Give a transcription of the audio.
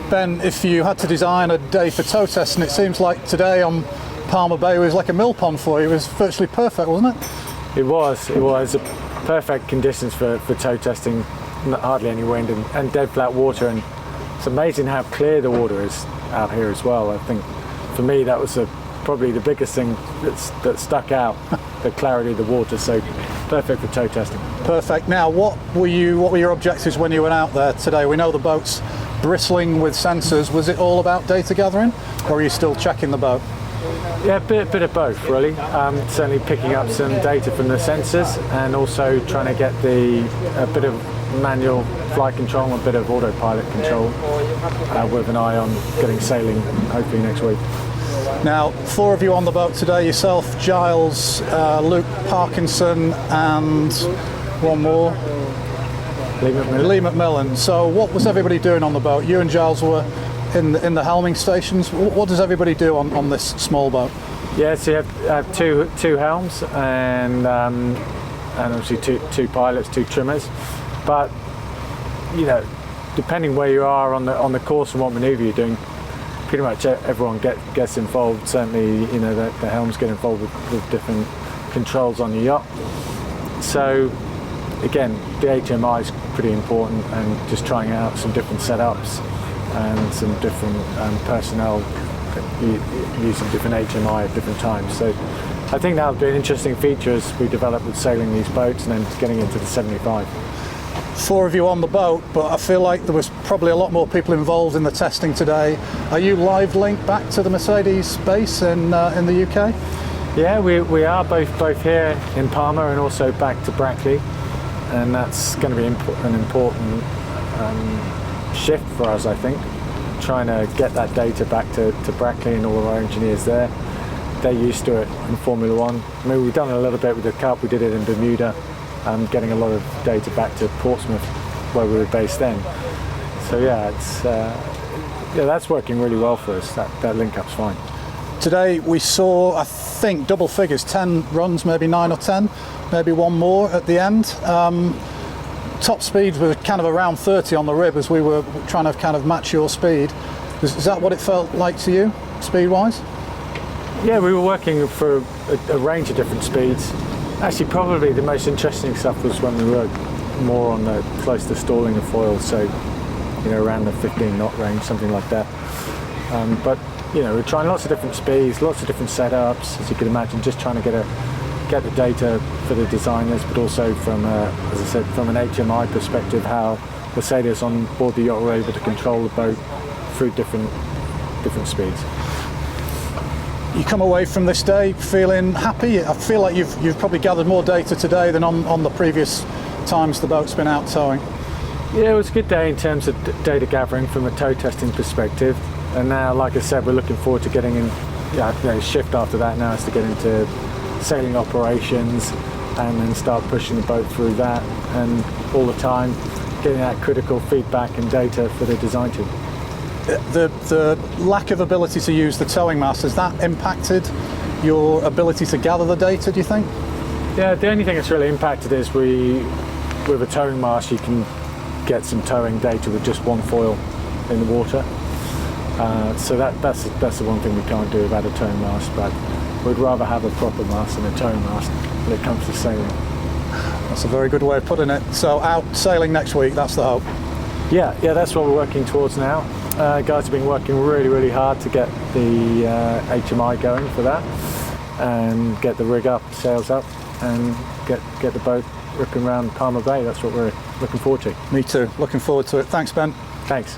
Ben, if you had to design a day for tow testing, it seems like today on Palma Bay was like a mill pond for you. It was virtually perfect, wasn't it? It was perfect conditions for tow testing, hardly any wind and dead flat water, and it's amazing how clear the water is out here as well. I think for me that was probably the biggest thing that stuck out, the clarity of the water, so perfect for tow testing. Perfect. Now what were your objectives when you went out there today? We know the boat's bristling with sensors. Was it all about data gathering, or are you still checking the boat? Yeah, a bit of both really. Certainly picking up some data from the sensors and also trying to get a bit of manual flight control and a bit of autopilot control with an eye on getting sailing hopefully next week. Now, 4 of you on the boat today, yourself, Giles, Luke Parkinson and one more. Lee McMillan. So what was everybody doing on the boat? You and Giles were in the helming stations. What does everybody do on this small boat? Yeah, so you have two helms and obviously two pilots, 2 trimmers. But you know, depending where you are on the course and what manoeuvre you're doing, pretty much everyone gets involved. Certainly, you know, the helms get involved with different controls on the yacht. So again, the HMI is pretty important, and just trying out some different setups and some different personnel using different HMI at different times. So I think that would be an interesting feature as we develop with sailing these boats and then getting into the 75. 4 of you on the boat, but I feel like there was probably a lot more people involved in the testing today. Are you live linked back to the Mercedes base in the UK? Yeah, we are both here in Palma and also back to Brackley, and that's going to be an important shift for us, I think, trying to get that data back to Brackley and all of our engineers there. They're used to it in Formula One. I mean, we've done a little bit with the Cup, we did it in Bermuda, getting a lot of data back to Portsmouth where we were based then. So yeah, that's working really well for us. That link-up's fine. Today we saw, I think, double figures, 10 runs, maybe 9 or 10, maybe one more at the end. Top speeds were kind of around 30 on the rib as we were trying to kind of match your speed. Is that what it felt like to you, speed-wise? Yeah, we were working for a range of different speeds. Actually, probably the most interesting stuff was when we were more on the close to stalling the foil, so you know, around the 15 knot range, something like that. But you know, we're trying lots of different speeds, lots of different setups, as you can imagine, just trying to get the data for the designers, but also from, as I said, from an HMI perspective, how the sailors on board the yacht were able to control the boat through different speeds. You come away from this day feeling happy? I feel like you've probably gathered more data today than on the previous times the boat's been out towing. Yeah, it was a good day in terms of data gathering from a tow testing perspective, and now, like I said, we're looking forward to getting in. Shift after that now is to get into sailing operations and then start pushing the boat through that, and all the time getting that critical feedback and data for the design team. The lack of ability to use the towing mast, has that impacted your ability to gather the data, do you think? Yeah, the only thing that's really impacted is with a towing mast you can get some towing data with just one foil in the water. So that's the one thing we can't do without a towing mast, but we'd rather have a proper mast than a towing mast when it comes to sailing. That's a very good way of putting it. So out sailing next week, that's the hope? Yeah, that's what we're working towards now. Guys have been working really hard to get the HMI going for that and get the rig up, sails up, and get the boat ripping around Palma Bay. That's what we're looking forward to. Me too, looking forward to it. Thanks, Ben. Thanks.